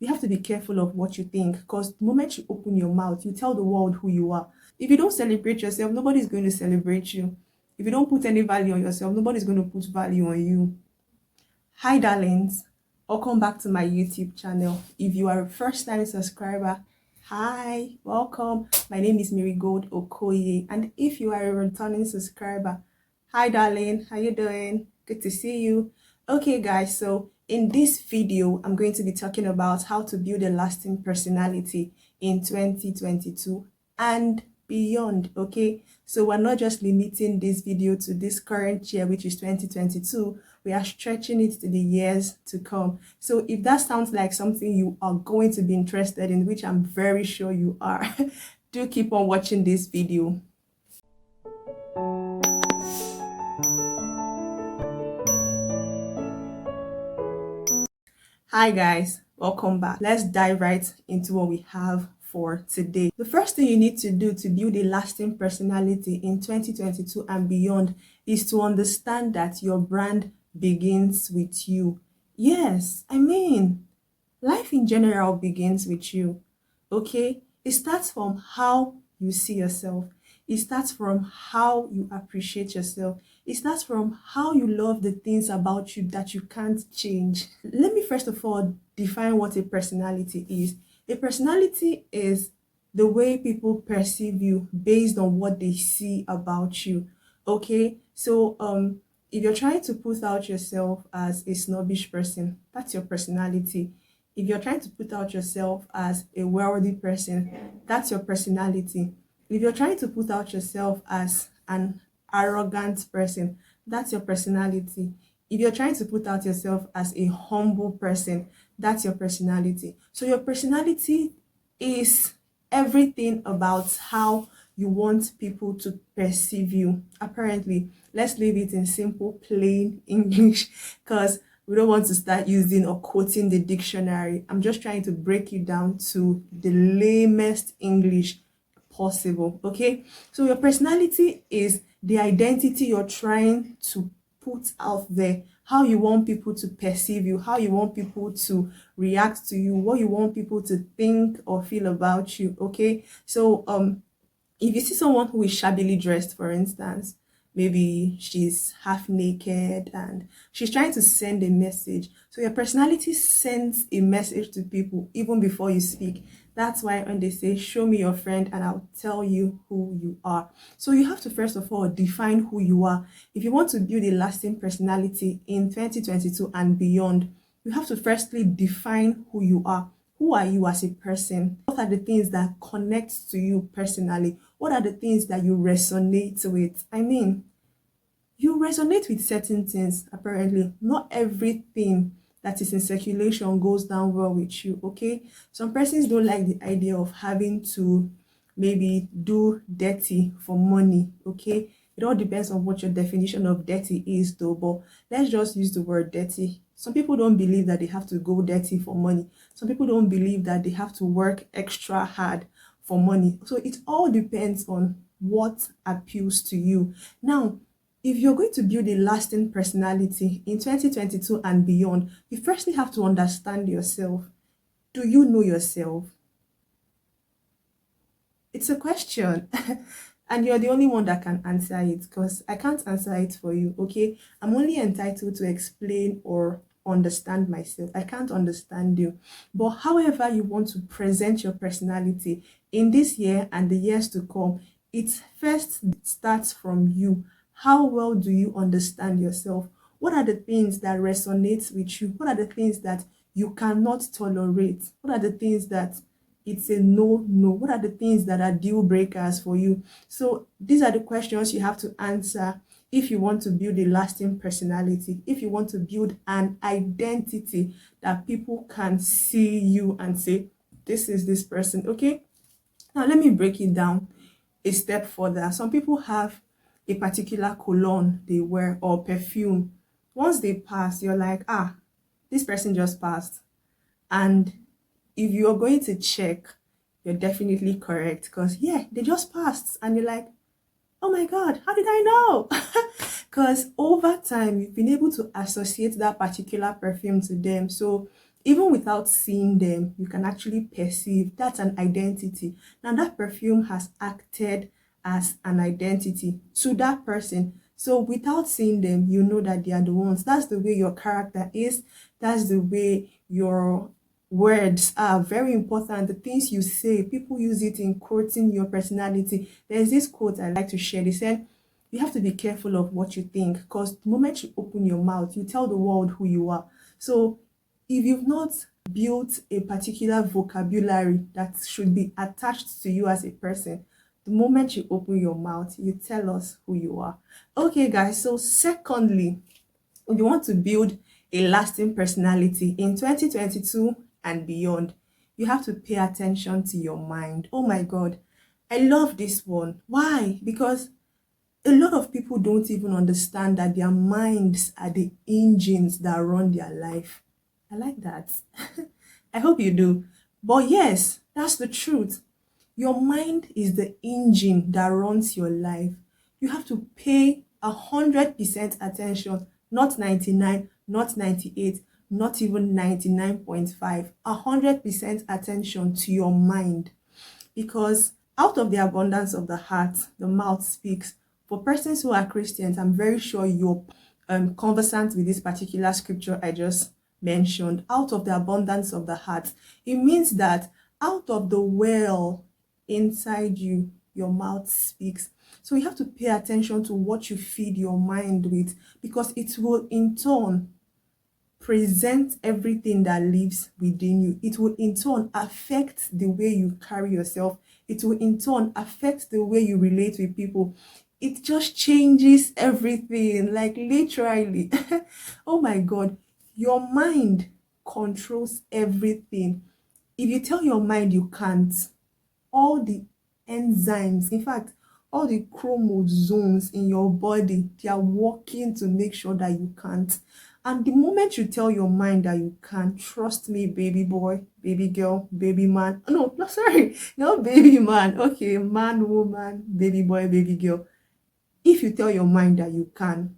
you have to be careful of what you think, because the moment you open your mouth, you tell the world who you are. If you don't celebrate yourself, nobody's going to celebrate you. If you don't put any value on yourself, nobody's going to put value on you. Hi darlings, welcome back to my YouTube channel. If you are a first time subscriber, hi, welcome. My name is Marigold Okoye, and if you are a returning subscriber, hi darling, how you doing? Good to see you. Okay guys, so in this video I'm going to be talking about how to build a lasting personality in 2022 and beyond. Okay, so we're not just limiting this video to this current year, which is 2022. We are stretching it to the years to come. So if that sounds like something you are going to be interested in, which I'm very sure you are, do keep on watching this video. Hi guys, welcome back. Let's dive right into what we have for today. The first thing you need to do to build a lasting personality in 2022 and beyond is to understand that your brand begins with you. Yes, I mean, life in general begins with you. Okay, it starts from how you see yourself. It starts from how you appreciate yourself. It starts from how you love the things about you that you can't change. Let me first of all define what a personality is. A personality is the way people perceive you based on what they see about you. Okay, so if you're trying to put out yourself as a snobbish person, that's your personality. If you're trying to put out yourself as a wealthy person, that's your personality. If you're trying to put out yourself as an arrogant person, that's your personality. If you're trying to put out yourself as a humble person, that's your personality. So your personality is everything about how you want people to perceive you. Apparently, let's leave it in simple, plain English, because we don't want to start using or quoting the dictionary. I'm just trying to break it down to the lamest English possible. Okay, so your personality is the identity you're trying to put out there, how you want people to perceive you, how you want people to react to you, what you want people to think or feel about you. Okay, so if you see someone who is shabbily dressed, for instance, maybe she's half naked and she's trying to send a message. So your personality sends a message to people even before you speak. That's why when they say, show me your friend and I'll tell you who you are. So you have to first of all define who you are. If you want to build a lasting personality in 2022 and beyond, you have to firstly define who you are. Who are you as a person? What are the things that connect to you personally? What are the things that you resonate with? I mean, you resonate with certain things, apparently. Not everything that is in circulation goes down well with you, okay? Some persons don't like the idea of having to maybe do dirty for money, okay? It all depends on what your definition of dirty is though, but let's just use the word dirty. Some people don't believe that they have to go dirty for money. Some people don't believe that they have to work extra hard for money. So it all depends on what appeals to you. Now, if you're going to build a lasting personality in 2022 and beyond, you firstly have to understand yourself. Do you know yourself? It's a question. And you're the only one that can answer it, because I can't answer it for you, okay? I'm only entitled to explain or understand myself. I can't understand you. But however you want to present your personality in this year and the years to come, it first starts from you. How well do you understand yourself? What are the things that resonate with you? What are the things that you cannot tolerate? What are the things that it's a no? What are the things that are deal breakers for you? So these are the questions you have to answer if you want to build a lasting personality, if you want to build an identity that people can see you and say, this is this person. Okay, now let me break it down a step further. Some people have a particular cologne they wear or perfume. Once they pass, you're like, ah, this person just passed. And if you're going to check, you're definitely correct, because yeah, they just passed. And you're like, oh my God, how did I know? Because over time, you've been able to associate that particular perfume to them. So Even without seeing them, you can actually perceive that's an identity. Now that perfume has acted as an identity to that person. So without seeing them, you know that they are the ones. That's the way your character is. That's the way your words are very important. The things you say, people use it in quoting your personality. There's this quote I like to share. They said, you have to be careful of what you think, because the moment you open your mouth, you tell the world who you are. So if you've not built a particular vocabulary that should be attached to you as a person, the moment you open your mouth, you tell us who you are. Okay, guys, so secondly, if you want to build a lasting personality in 2022 and beyond, you have to pay attention to your mind. Oh my God, I love this one. Why? Because a lot of people don't even understand that their minds are the engines that run their life. I like that. I hope you do. But yes, that's the truth. Your mind is the engine that runs your life. You have to pay 100% attention, not 99, not 98, not even 99.5, 100% attention to your mind. Because out of the abundance of the heart, the mouth speaks. For persons who are Christians, I'm very sure you're conversant with this particular scripture I just mentioned. Out of the abundance of the heart, it means that out of the well inside you, your mouth speaks. So you have to pay attention to what you feed your mind with, because it will in turn present everything that lives within you. It will in turn affect the way you carry yourself. It will in turn affect the way you relate with people. It just changes everything, like literally. Oh my God, your mind controls everything. If you tell your mind you can't, all the enzymes, in fact, all the chromosomes in your body, they are working to make sure that you can't. And the moment you tell your mind that you can, trust me, baby boy, baby girl, baby man. No, sorry, no baby man. Okay, man, woman, baby boy, baby girl. If you tell your mind that you can,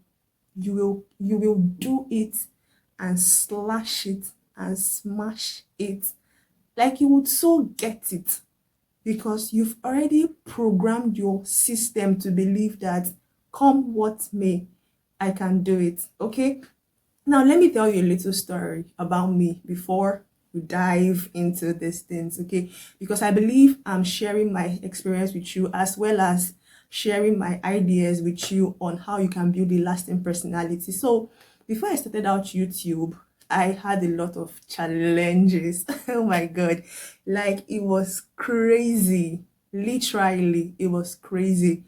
you will do it and slash it and smash it. Like you would so get it, because you've already programmed your system to believe that come what may, I can do it. Okay. Now, let me tell you a little story about me before we dive into these things, okay? Because I believe I'm sharing my experience with you, as well as sharing my ideas with you on how you can build a lasting personality. So, before I started out YouTube, I had a lot of challenges. Oh my God. Like, it was crazy. Literally, it was crazy.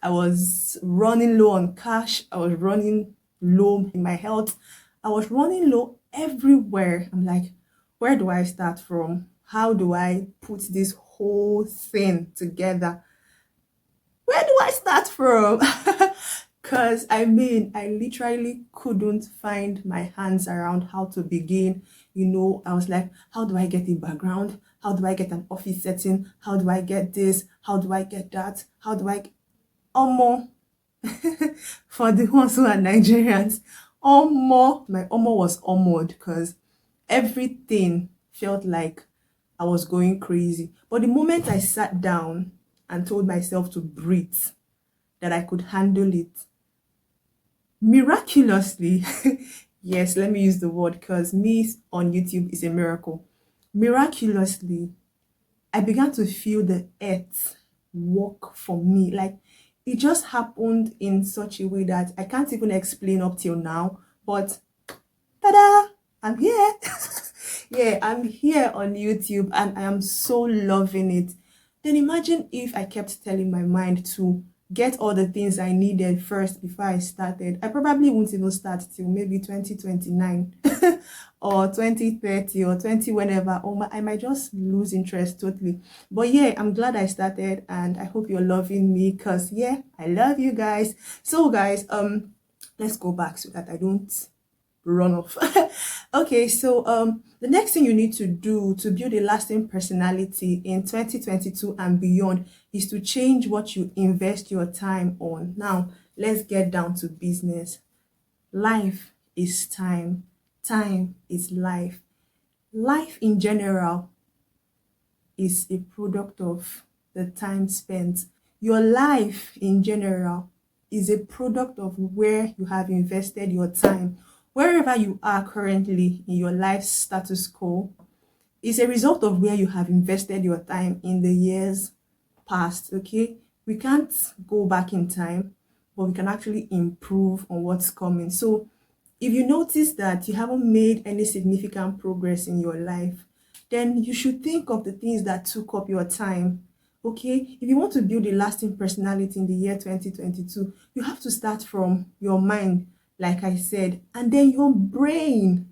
I was running low on cash. I was running low in my health. I was running low everywhere. I'm like, where do I start from? How do I put this whole thing together? Where do I start from? Because I mean, I literally couldn't find my hands around how to begin. You know, I was like, how do I get a background? How do I get an office setting? How do I get this? How do I get that? How do I... Omo. For the ones who are Nigerians, Omo, my Omo was Omoed, because everything felt like I was going crazy. But the moment I sat down and told myself to breathe, that I could handle it, miraculously, yes, let me use the word, because me on YouTube is a miracle. Miraculously, I began to feel the earth work for me. Like, it just happened in such a way that I can't even explain up till now. But ta-da! I'm here. Yeah, I'm here on YouTube and I am so loving it. Then imagine if I kept telling my mind to get all the things I needed first before I started. I probably won't even start till maybe 2029 or 2030 or 20 whenever, or I might just lose interest totally. But yeah, I'm glad I started and I hope you're loving me, because yeah, I love you guys. So guys, let's go back so that I don't run off. Okay, so the next thing you need to do to build a lasting personality in 2022 and beyond is to change what you invest your time on. Now, let's get down to business. Life is time. Time is life. Life in general is a product of the time spent. Your life in general is a product of where you have invested your time. Wherever you are currently in your life status quo is a result of where you have invested your time in the years past. Okay, we can't go back in time, but we can actually improve on what's coming. So if you notice that you haven't made any significant progress in your life, then you should think of the things that took up your time. Okay, if you want to build a lasting personality in the year 2022, you have to start from your mind, like I said, and then your brain.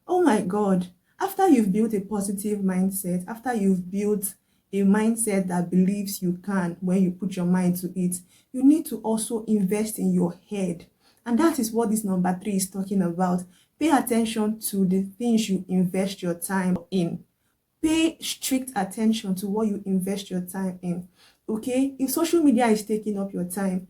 Oh my God. After you've built a positive mindset, after you've built a mindset that believes you can when you put your mind to it, you need to also invest in your head. And that is what this number 3 is talking about. Pay attention to the things you invest your time in. Pay strict attention to what you invest your time in. Okay? If social media is taking up your time,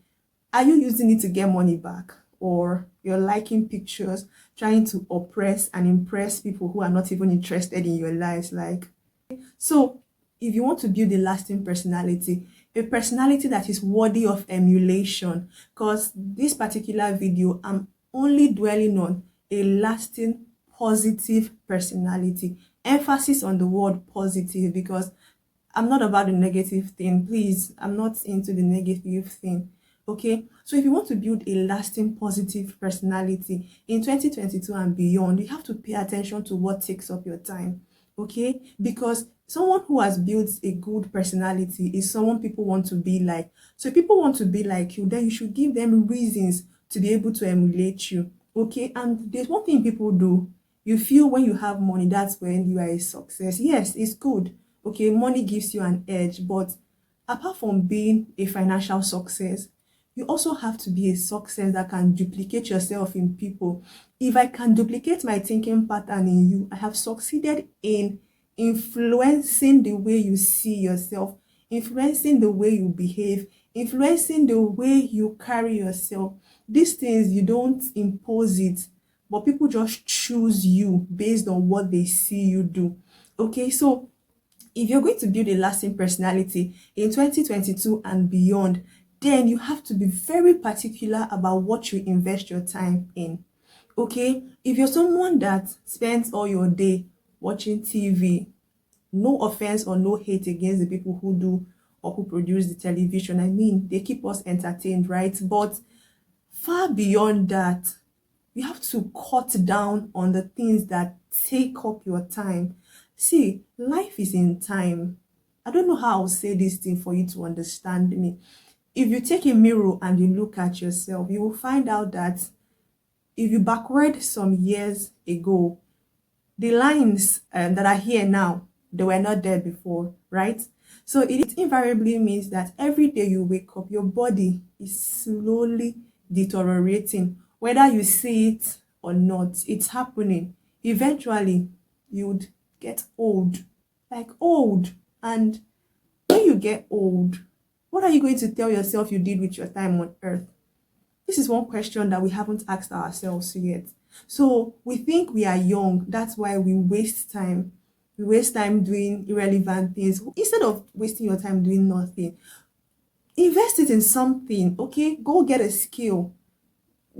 are you using it to get money back? Or you're liking pictures, trying to oppress and impress people who are not even interested in your lives? So if you want to build a lasting personality, a personality that is worthy of emulation, because this particular video, I'm only dwelling on a lasting positive personality. Emphasis on the word positive, because I'm not about the negative thing. Please, I'm not into the negative thing. Okay, so if you want to build a lasting positive personality in 2022 and beyond, you have to pay attention to what takes up your time. Okay, because someone who has built a good personality is someone people want to be like. So if people want to be like you, then you should give them reasons to be able to emulate you. Okay, and there's one thing people do. You feel when you have money, that's when you are a success. Yes, it's good. Okay, money gives you an edge, but apart from being a financial success, you also have to be a success that can duplicate yourself in people. If I can duplicate my thinking pattern in you, I have succeeded in influencing the way you see yourself, influencing the way you behave, influencing the way you carry yourself. These things, you don't impose it, but people just choose you based on what they see you do. Okay, so if you're going to build a lasting personality in 2022 and beyond, then you have to be very particular about what you invest your time in. Okay, if you're someone that spends all your day watching TV, no offense or no hate against the people who do or who produce the television. I mean, they keep us entertained, right? But far beyond that, you have to cut down on the things that take up your time. See, life is in time. I don't know how I'll say this thing for you to understand me. If you take a mirror and you look at yourself, you will find out that if you backward some years ago, the lines that are here now, they were not there before, right? So it invariably means that every day you wake up, your body is slowly deteriorating. Whether you see it or not, it's happening. Eventually, you would get old, like old. And when you get old, what are you going to tell yourself you did with your time on earth? This is one question that we haven't asked ourselves yet. So we think we are young. That's why we waste time. We waste time doing irrelevant things. Instead of wasting your time doing nothing, invest it in something. Okay, go get a skill.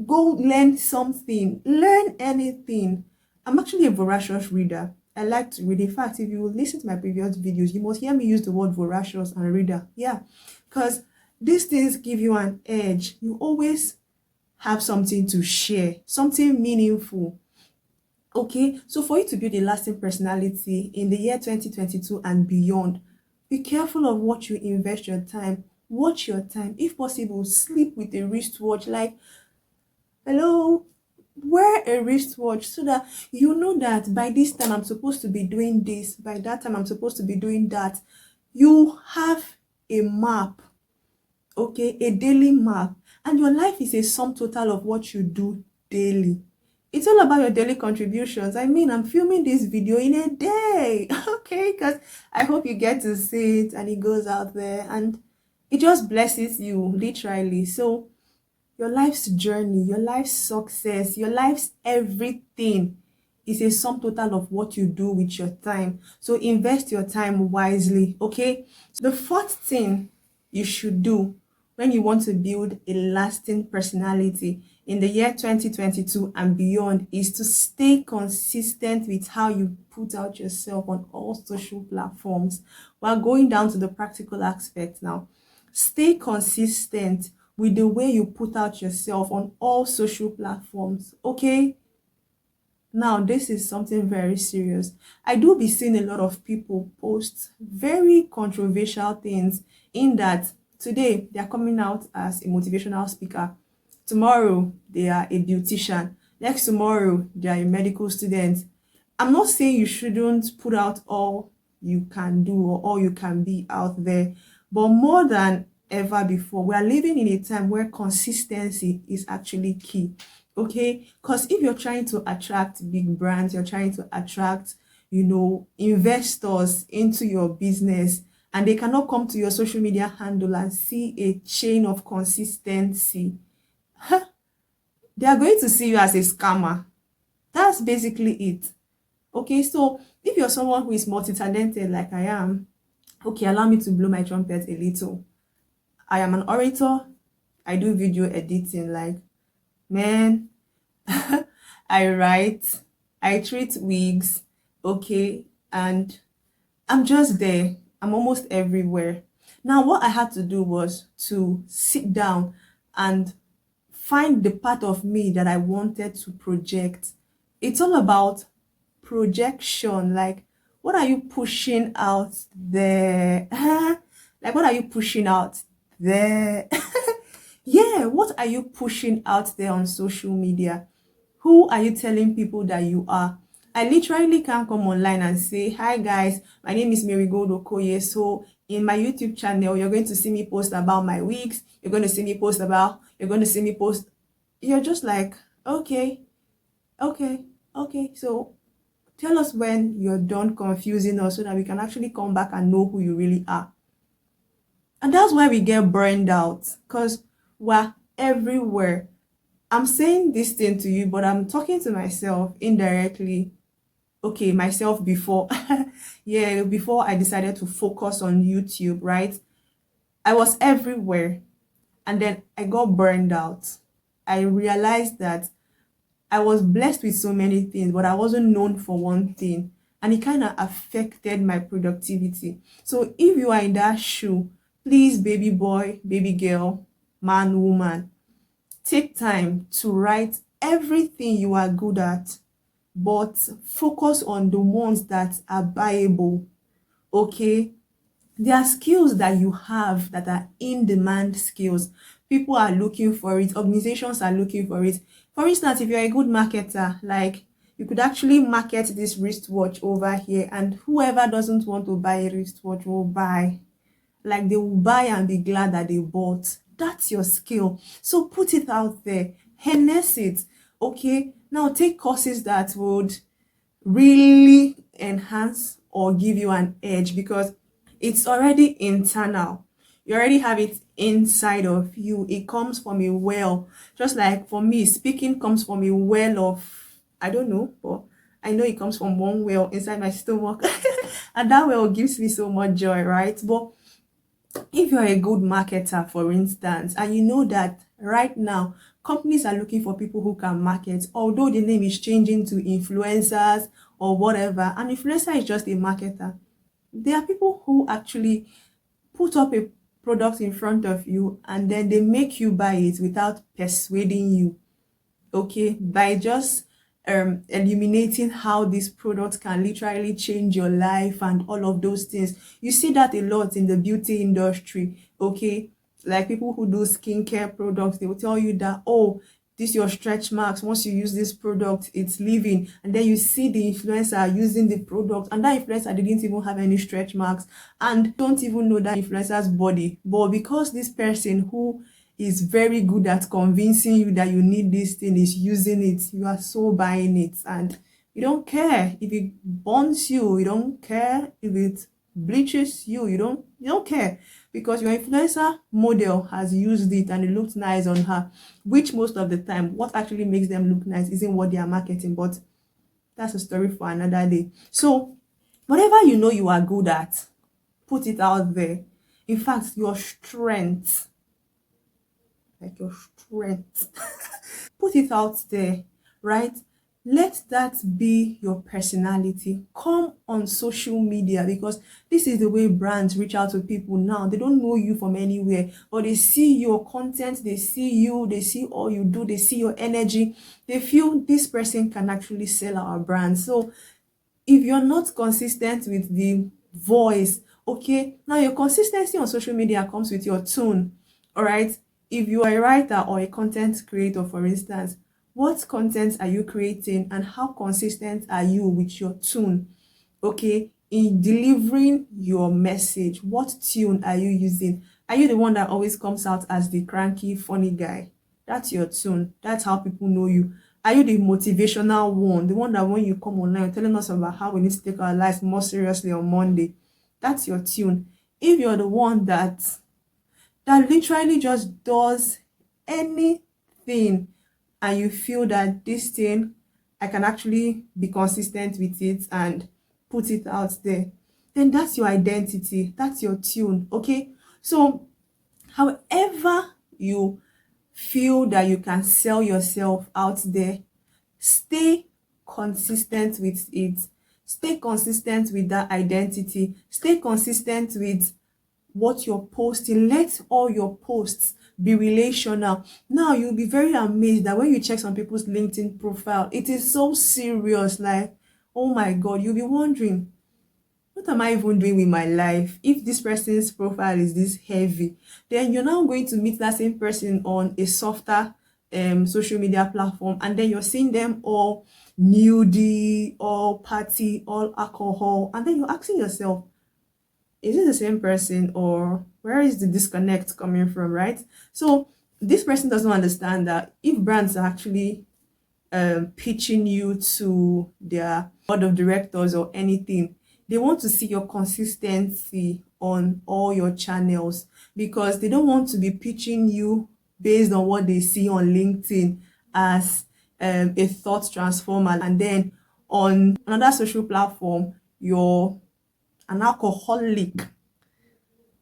Go learn something. Learn anything. I'm actually a voracious reader. I like to read. In fact, if you listen to my previous videos, you must hear me use the word voracious and reader. Yeah, because these things give you an edge. You always have something to share, something meaningful. Okay, so for you to build a lasting personality in the year 2022 and beyond, be careful of what you invest your time. Watch your time. If possible, sleep with a wristwatch. Like, hello, wear a wristwatch so that you know that by this time I'm supposed to be doing this, by that time I'm supposed to be doing that. You have a map, okay, a daily map, and your life is a sum total of what you do daily. It's all about your daily contributions. I mean, I'm filming this video in a day, okay, because I hope you get to see it and it goes out there and it just blesses you, literally. So your life's journey, your life's success, your life's everything is a sum total of what you do with your time. So invest your time wisely, okay? So the fourth thing you should do when you want to build a lasting personality in the year 2022 and beyond is to stay consistent with how you put out yourself on all social platforms. We're going down to the practical aspect now. Stay consistent with the way you put out yourself on all social platforms, okay? Now, this is something very serious. I do be seeing a lot of people post very controversial things, in that today they are coming out as a motivational speaker. Tomorrow they are a beautician. Next tomorrow they are a medical student. I'm not saying you shouldn't put out all you can do or all you can be out there, but more than ever before, we are living in a time where consistency is actually key. Okay, because if you're trying to attract big brands, you're trying to attract, investors into your business, and they cannot come to your social media handle and see a chain of consistency, they are going to see you as a scammer. That's basically it. Okay, so if you're someone who is multi-talented like I am, okay, allow me to blow my trumpet a little. I am an orator. I do video editing, like, man. I write, I treat wigs, okay, and I'm just there. I'm almost everywhere. Now, what I had to do was to sit down and find the part of me that I wanted to project. It's all about projection. Like, what are you pushing out there? Like, what are you pushing out there? Yeah, what are you pushing out there on social media? Who are you telling people that you are? I literally can't come online and say, hi guys, my name is Marigold Okoye. So in my YouTube channel, you're going to see me post about my wigs. You're going to see me post. You're just like, okay. So tell us when you're done confusing us so that we can actually come back and know who you really are. And that's why we get burned out, because we're everywhere. I'm saying this thing to you, but I'm talking to myself indirectly. Okay, myself before. Yeah, before I decided to focus on YouTube, right? I was everywhere, and then I got burned out. I realized that I was blessed with so many things, but I wasn't known for one thing, and it kind of affected my productivity. So if you are in that shoe, please, baby boy, baby girl, man, woman, take time to write everything you are good at, but focus on the ones that are buyable, okay? There are skills that you have that are in-demand skills. People are looking for it. Organizations are looking for it. For instance, if you're a good marketer, like, you could actually market this wristwatch over here, and whoever doesn't want to buy a wristwatch will buy. Like, they will buy and be glad that they bought. That's your skill. So put it out there, harness it, okay? Now take courses that would really enhance or give you an edge, because it's already internal. You already have it inside of you. It comes from a well. Just like for me, speaking comes from a well of, I don't know, but I know it comes from one well inside my stomach. And that well gives me so much joy, right? But if you're a good marketer, for instance, and you know that right now companies are looking for people who can market, although the name is changing to influencers or whatever, an influencer is just a marketer. There are people who actually put up a product in front of you and then they make you buy it without persuading you, okay, by just eliminating how this product can literally change your life and all of those things. You see that a lot in the beauty industry, okay? Like people who do skincare products, they will tell you that, oh, this your stretch marks, once you use this product, it's leaving. And then you see the influencer using the product, and that influencer didn't even have any stretch marks and don't even know that influencer's body. But because this person who is very good at convincing you that you need this thing is using it, you are so buying it, and you don't care if it burns you, you don't care if it bleaches you, you don't care, because your influencer model has used it and it looks nice on her, which most of the time what actually makes them look nice isn't what they are marketing, but That's a story for another day. So whatever you know you are good at, put it out there. In fact, your strength, like your strength, put it out there, right? Let that be your personality. Come on social media, because this is the way brands reach out to people now. They don't know you from anywhere, but they see your content, they see you, they see all you do, they see your energy. They feel this person can actually sell our brand. So if you're not consistent with the voice, okay, now your consistency on social media comes with your tone. All right, if you are a writer or a content creator, for instance, what content are you creating and how consistent are you with your tune? Okay, in delivering your message, what tune are you using? Are you the one that always comes out as the cranky funny guy? That's your tune. That's how people know you. Are you the motivational one, the one that when you come online telling us about how we need to take our lives more seriously on Monday? That's your tune. If you're the one that literally just does anything and you feel that this thing, I can actually be consistent with it and put it out there, then that's your identity, that's your tune. Okay, so however you feel that you can sell yourself out there, stay consistent with it. Stay consistent with that identity. Stay consistent with what you're posting. Let all your posts be relational. Now you'll be very amazed that when you check some people's LinkedIn profile, it is so serious. Like, oh my God, you'll be wondering, what am I even doing with my life? If this person's profile is this heavy, then you're now going to meet that same person on a softer social media platform, and then you're seeing them all nudie, all party, all alcohol, and then you're asking yourself, is it the same person, or where is the disconnect coming from, right? So this person doesn't understand that if brands are actually pitching you to their board of directors or anything, they want to see your consistency on all your channels, because they don't want to be pitching you based on what they see on LinkedIn as a thought transformer, and then on another social platform you're an alcoholic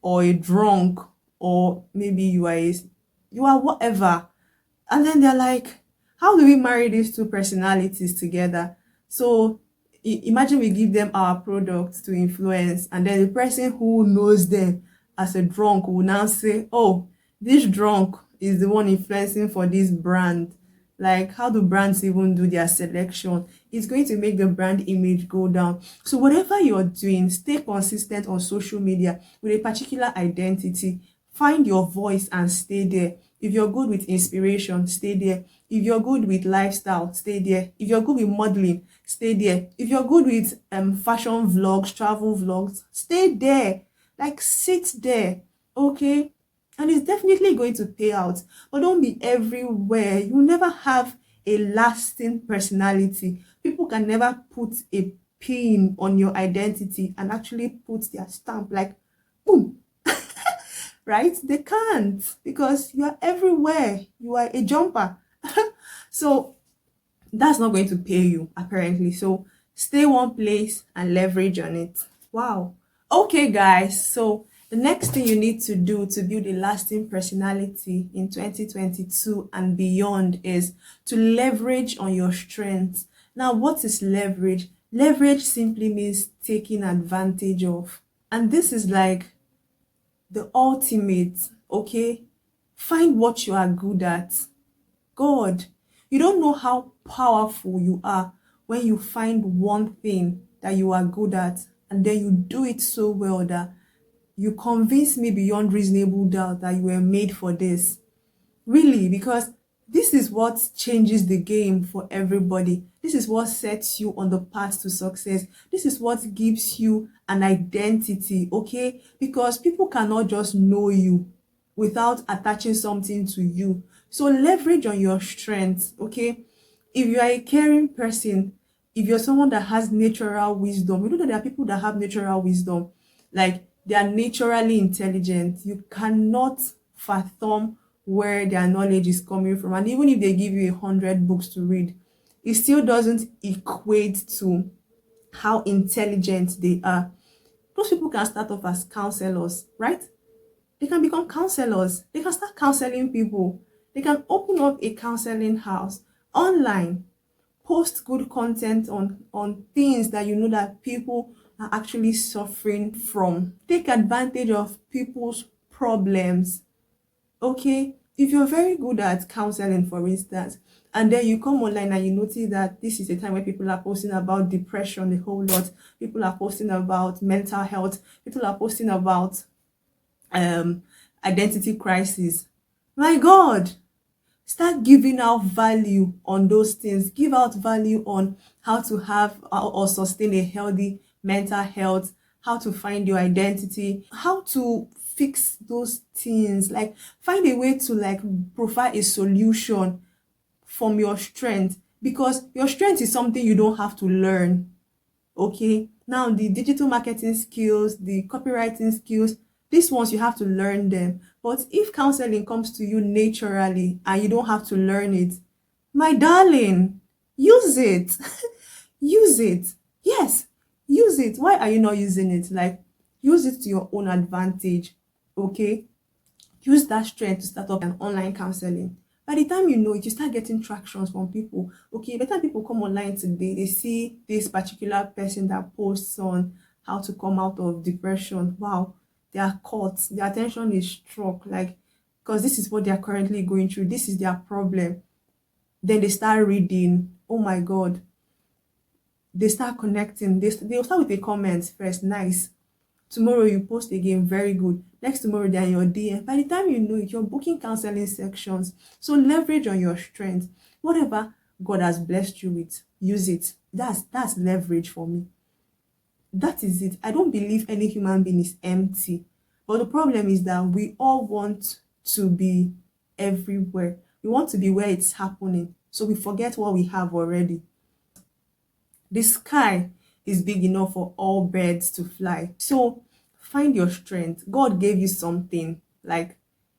or a drunk, or maybe you are whatever. And then they're like, how do we marry these two personalities together? So imagine we give them our product to influence, and then the person who knows them as a drunk will now say, oh, this drunk is the one influencing for this brand. Like, how do brands even do their selection? It's going to make the brand image go down. So whatever you're doing, stay consistent on social media with a particular identity. Find your voice and stay there. If you're good with inspiration, stay there. If you're good with lifestyle, stay there. If you're good with modeling, stay there. If you're good with fashion vlogs, travel vlogs, stay there. Like, sit there, okay? And it's definitely going to pay out. But don't be everywhere. You never have a lasting personality. People can never put a pin on your identity and actually put their stamp, like, boom, right? They can't, because you are everywhere. You are a jumper. So that's not going to pay you, apparently. So stay one place and leverage on it. Wow. Okay, guys. So the next thing you need to do to build a lasting personality in 2022 and beyond is to leverage on your strengths. Now, what is leverage? Leverage simply means taking advantage of. And this is like the ultimate, okay? Find what you are good at. God, you don't know how powerful you are when you find one thing that you are good at and then you do it so well that you convince me beyond reasonable doubt that you were made for this. Really, because this is what changes the game for everybody. This is what sets you on the path to success. This is what gives you an identity, okay? Because people cannot just know you without attaching something to you. So leverage on your strengths, okay? If you are a caring person, if you're someone that has natural wisdom, you know that there are people that have natural wisdom, like they are naturally intelligent. You cannot fathom where their knowledge is coming from. And even if they give you 100 books to read, it still doesn't equate to how intelligent they are. Those people can start off as counselors, right? They can become counselors. They can start counseling people. They can open up a counseling house online, post good content on things that you know that people are actually suffering from. Take advantage of people's problems. Okay, if you're very good at counseling, for instance, and then you come online and you notice that this is a time where people are posting about depression a whole lot, people are posting about mental health, people are posting about um identity crisis. My God, start giving out value on those things. Give out value on how to have or sustain a healthy mental health, how to find your identity, how to fix those things. Like, find a way to like provide a solution from your strength, because your strength is something you don't have to learn. Okay, now the digital marketing skills, the copywriting skills, these ones you have to learn them. But if counseling comes to you naturally and you don't have to learn it, my darling, use it. Use it. Yes, use it. Why are you not using it? Like, use it to your own advantage. Okay, use that strength to start up an online counseling. By the time you know it, you start getting tractions from people. Okay, by the time people come online today, they see this particular person that posts on how to come out of depression. Wow, they are caught, their attention is struck, like, because this is what they are currently going through, this is their problem. Then they start reading. Oh my God, they start connecting. They'll start with a comment first, nice. Tomorrow you post again, very good. Next tomorrow they're in your DM. By the time you know it, you're booking counseling sections. So leverage on your strength. Whatever God has blessed you with, use it. That's leverage for me. That is it. I don't believe any human being is empty. But the problem is that we all want to be everywhere. We want to be where it's happening. So we forget what we have already. The sky is big enough for all birds to fly. So find your strength. God gave you something. Like,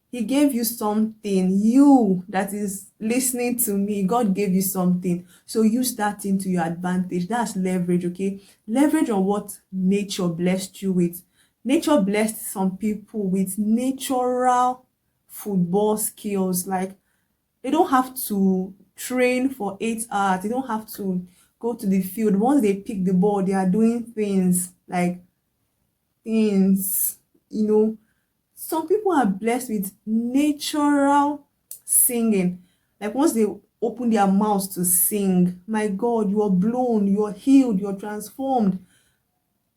he gave you something. You that is listening to me, God gave you something. So use that thing to your advantage. That's leverage, okay? Leverage on what nature blessed you with. Nature blessed some people with natural football skills. Like, they don't have to train for 8 hours. They don't have to go to the field. Once they pick the ball, they are doing things, like, things, you know. Some people are blessed with natural singing. Like, once they open their mouths to sing, my God, you're blown, you're healed, you're transformed.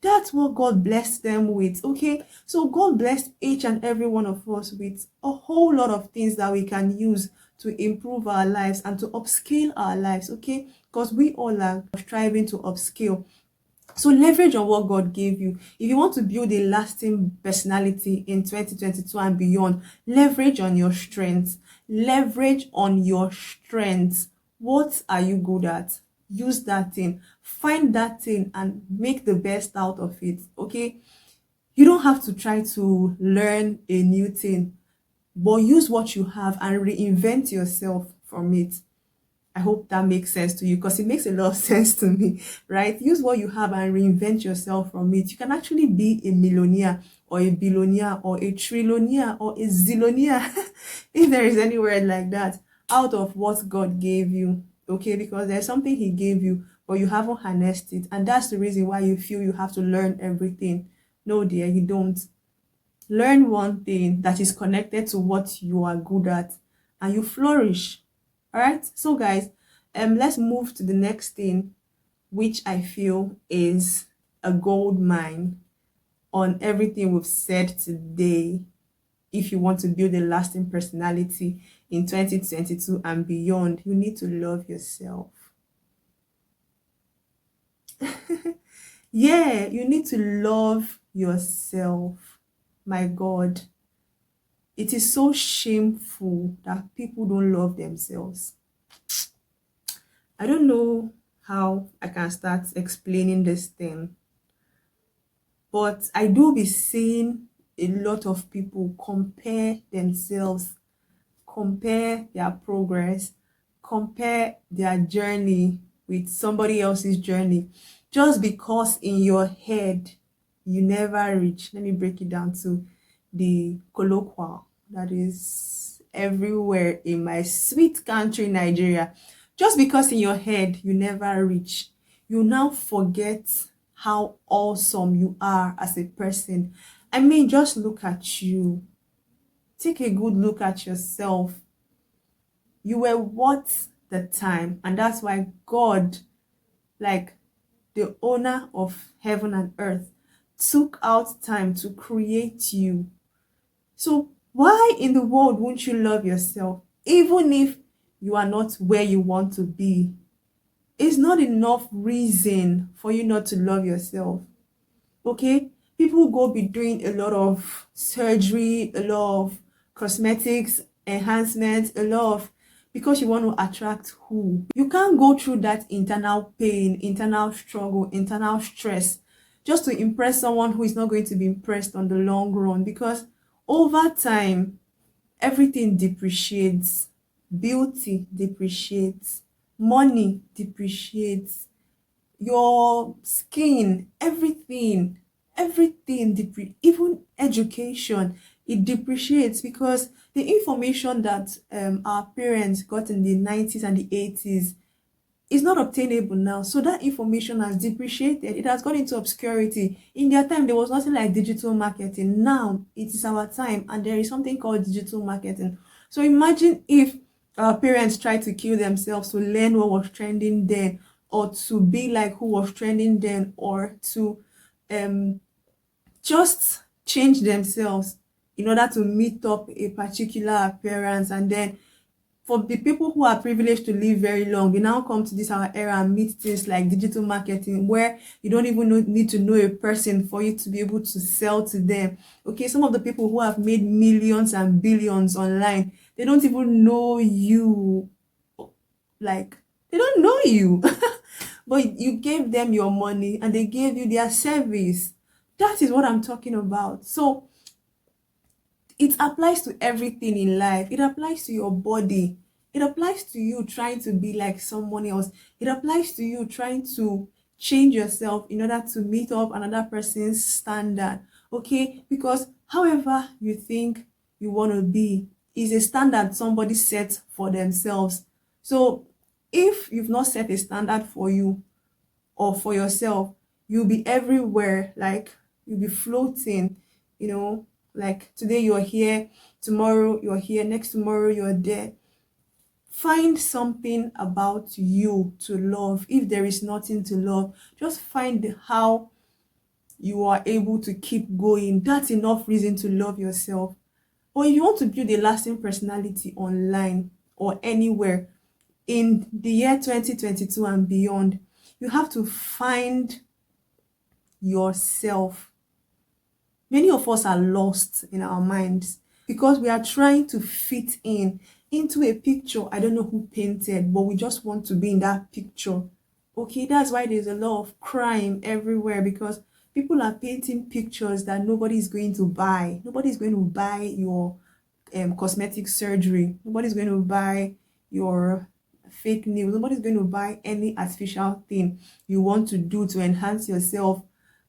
That's what God blessed them with. Okay, so God blessed each and every one of us with a whole lot of things that we can use to improve our lives and to upscale our lives. Okay, because we all are striving to upscale. So leverage on what God gave you. If you want to build a lasting personality in 2022 and beyond, leverage on your strengths. Leverage on your strengths. What are you good at? Use that thing. Find that thing and make the best out of it. Okay? You don't have to try to learn a new thing, but use what you have and reinvent yourself from it. I hope that makes sense to you, because it makes a lot of sense to me, right? Use what you have and reinvent yourself from it. You can actually be a millionaire or a billionaire or a trillionaire or a zillionaire, if there is any word like that, out of what God gave you, okay? Because there's something he gave you, but you haven't harnessed it. And that's the reason why you feel you have to learn everything. No, dear, you don't. Learn one thing that is connected to what you are good at, and you flourish. All right, so guys, let's move to the next thing, which I feel is a gold mine on everything we've said today. If you want to build a lasting personality in 2022 and beyond, you need to love yourself. Yeah, you need to love yourself. My God, it is so shameful that people don't love themselves. I don't know how I can start explaining this thing, but I do be seeing a lot of people compare themselves, compare their progress, compare their journey with somebody else's journey just because in your head you never reach. Let me break it down to the colloquial that is everywhere in my sweet country, Nigeria. Just because in your head you never reach, you now forget how awesome you are as a person. I mean, just look at you. Take a good look at yourself. You were worth the time, and that's why God, like the owner of heaven and earth, took out time to create you. So why in the world won't you love yourself? Even if you are not where you want to be, it's not enough reason for you not to love yourself. Okay? People go be doing a lot of surgery, a lot of cosmetics, enhancements, a lot of, because you want to attract who? You can't go through that internal pain, internal struggle, internal stress just to impress someone who is not going to be impressed on the long run, because over time everything depreciates. Beauty depreciates, money depreciates, your skin, everything, even education, it depreciates, because the information that our parents got in the 90s and the 80s is not obtainable now. So that information has depreciated. It has gone into obscurity. In their time, there was nothing like digital marketing. Now it is our time, and there is something called digital marketing. So imagine if our parents tried to kill themselves to learn what was trending then, or to be like who was trending then, or to just change themselves in order to meet up a particular appearance. And then for the people who are privileged to live very long, we now come to this our era and meet things like digital marketing, where you don't even need to know a person for you to be able to sell to them. Okay, some of the people who have made millions and billions online, they don't even know you. Like, they don't know you. But you gave them your money and they gave you their service. That is what I'm talking about. So it applies to everything in life. It applies to your body. It applies to you trying to be like someone else. It applies to you trying to change yourself in order to meet up another person's standard. Okay? Because however you think you want to be is a standard somebody sets for themselves. So if you've not set a standard for you or for yourself, you'll be everywhere. Like, you'll be floating, you know, like today you're here, tomorrow you're here, next tomorrow you're there. Find something about you to love. If there is nothing to love, just find how you are able to keep going. That's enough reason to love yourself. Or if you want to build a lasting personality online or anywhere in the year 2022 and beyond, you have to find yourself. Many of us are lost in our minds because we are trying to fit into a picture I don't know who painted, but we just want to be in that picture. Okay, that's why there's a lot of crime everywhere, because people are painting pictures that nobody's going to buy. Nobody's going to buy your cosmetic surgery. Nobody's going to buy your fake nails. Nobody's going to buy any artificial thing you want to do to enhance yourself.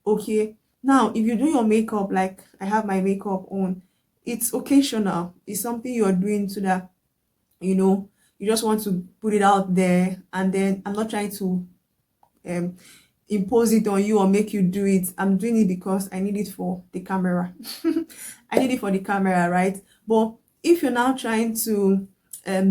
Okay, now if you do your makeup, like I have my makeup on, it's occasional. It's something you're doing so that, you know, you just want to put it out there. And then I'm not trying to impose it on you or make you do it. I'm doing it because I need it for the camera. I need it for the camera, right? But if you're now trying to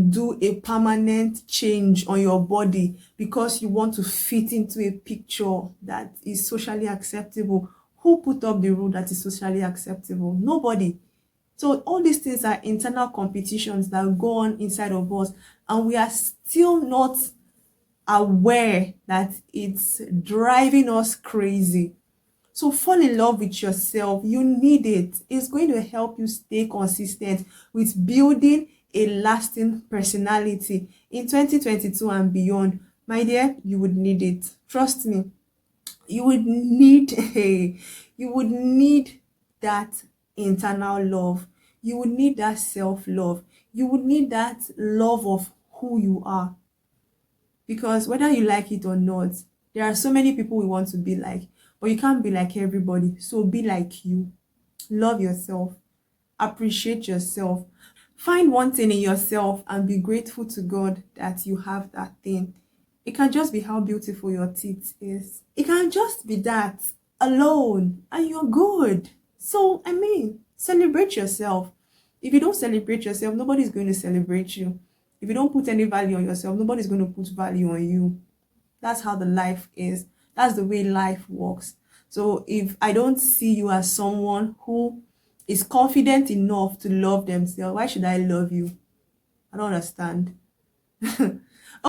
do a permanent change on your body because you want to fit into a picture that is socially acceptable, who put up the rule that is socially acceptable? Nobody. So all these things are internal competitions that go on inside of us, and we are still not aware that it's driving us crazy. So fall in love with yourself. You need it. It's going to help you stay consistent with building a lasting personality in 2022 and beyond. My dear, you would need it. Trust me. You would need that internal love. You would need that self-love. You would need that love of who you are. Because whether you like it or not, there are so many people we want to be like, but you can't be like everybody. So be like you. Love yourself. Appreciate yourself. Find one thing in yourself and be grateful to God that you have that thing. It can just be how beautiful your teeth is. It can just be that alone and you're good. So, I mean, celebrate yourself. If you don't celebrate yourself, nobody's going to celebrate you. If you don't put any value on yourself, nobody's going to put value on you. That's how the life is. That's the way life works. So if I don't see you as someone who is confident enough to love themselves, why should I love you? I don't understand.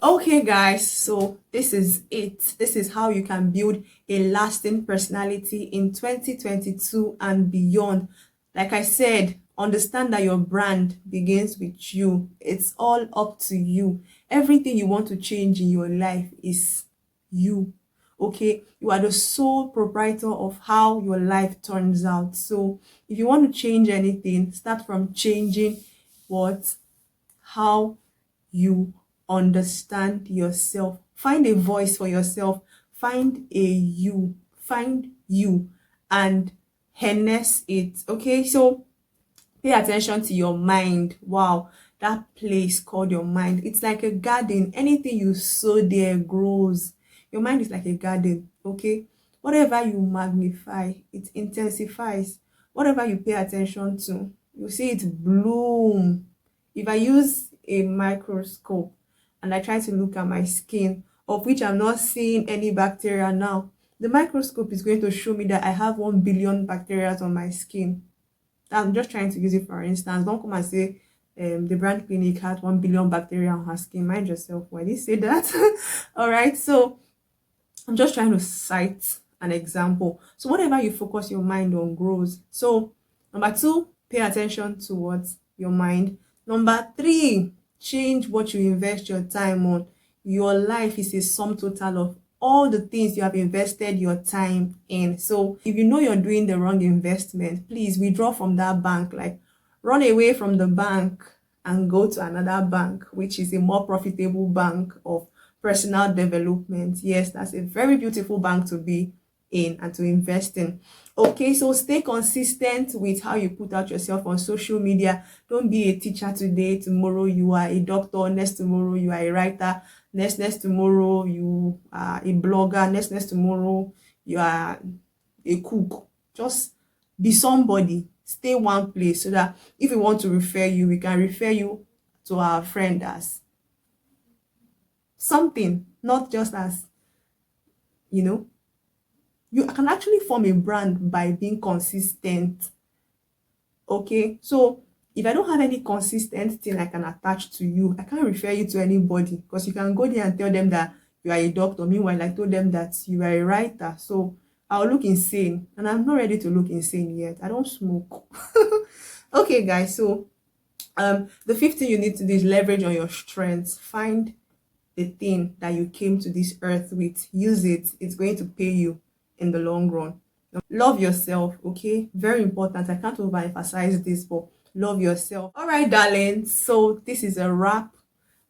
Okay, guys, so this is it. This is how you can build a lasting personality in 2022 and beyond. Like I said, understand that your brand begins with you. It's all up to you. Everything you want to change in your life is you. Okay, you are the sole proprietor of how your life turns out. So if you want to change anything, start from changing what, how you understand yourself. Find a voice for yourself. Find you and harness it. Okay, so pay attention to your mind. Wow, that place called your mind, it's like a garden. Anything you sow there grows. Your mind is like a garden. Okay, whatever you magnify, it intensifies. Whatever you pay attention to, you see it bloom. If I use a microscope and I try to look at my skin, of which I'm not seeing any bacteria now, the microscope is going to show me that I have 1 billion bacteria on my skin. I'm just trying to use it for instance. Don't come and say the brand clinic had 1 billion bacteria on her skin. Mind yourself. Why did you say that? All right, so I'm just trying to cite an example. So whatever you focus your mind on grows. So number 2, pay attention to what your mind. Number 3, change what you invest your time on. Your life is a sum total of all the things you have invested your time in. So if you know you're doing the wrong investment, please withdraw from that bank. Like, run away from the bank and go to another bank, which is a more profitable bank of personal development. Yes, that's a very beautiful bank to be in and to invest in. Okay, so stay consistent with how you put out yourself on social media. Don't be a teacher today, tomorrow you are a doctor, next tomorrow you are a writer, next tomorrow you are a blogger, next tomorrow you are a cook. Just be somebody. Stay one place so that if we want to refer you, we can refer you to our friend as something, not just as, you know. You can actually form a brand by being consistent. Okay, so if I don't have any consistent thing I can attach to you, I can't refer you to anybody, because you can go there and tell them that you are a doctor. Meanwhile, I told them that you are a writer. So I'll look insane, and I'm not ready to look insane yet. I don't smoke. Okay, guys, so the 5th thing you need to do is leverage on your strengths. Find the thing that you came to this earth with. Use it. It's going to pay you in the long run. Love yourself. Okay, very important. I can't overemphasize this, but love yourself. All right, darling, so this is a wrap.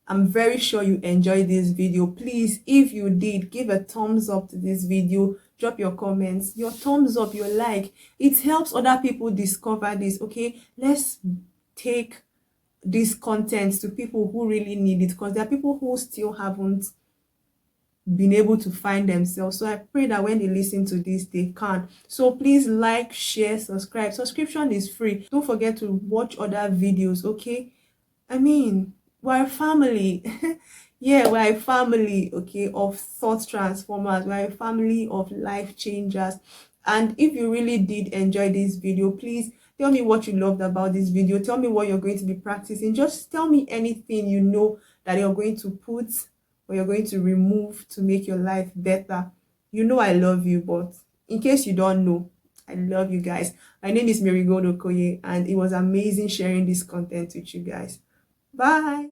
I'm very sure you enjoyed this video. Please, if you did, give a thumbs up to this video. Drop your comments, your thumbs up, your like. It helps other people discover this. Okay, let's take this content to people who really need it, because there are people who still haven't been able to find themselves. So I pray that when they listen to this, they can. So please like, share, subscribe. Subscription is free. Don't forget to watch other videos. Okay, I mean, we're a family. Yeah, we're a family, okay, of thought transformers. We're a family of life changers. And if you really did enjoy this video, please tell me what you loved about this video. Tell me what you're going to be practicing. Just tell me anything you know that you're going to put or you're going to remove to make your life better. You know I love you, but in case you don't know, I love you guys. My name is Marigold Okoye, and it was amazing sharing this content with you guys. Bye.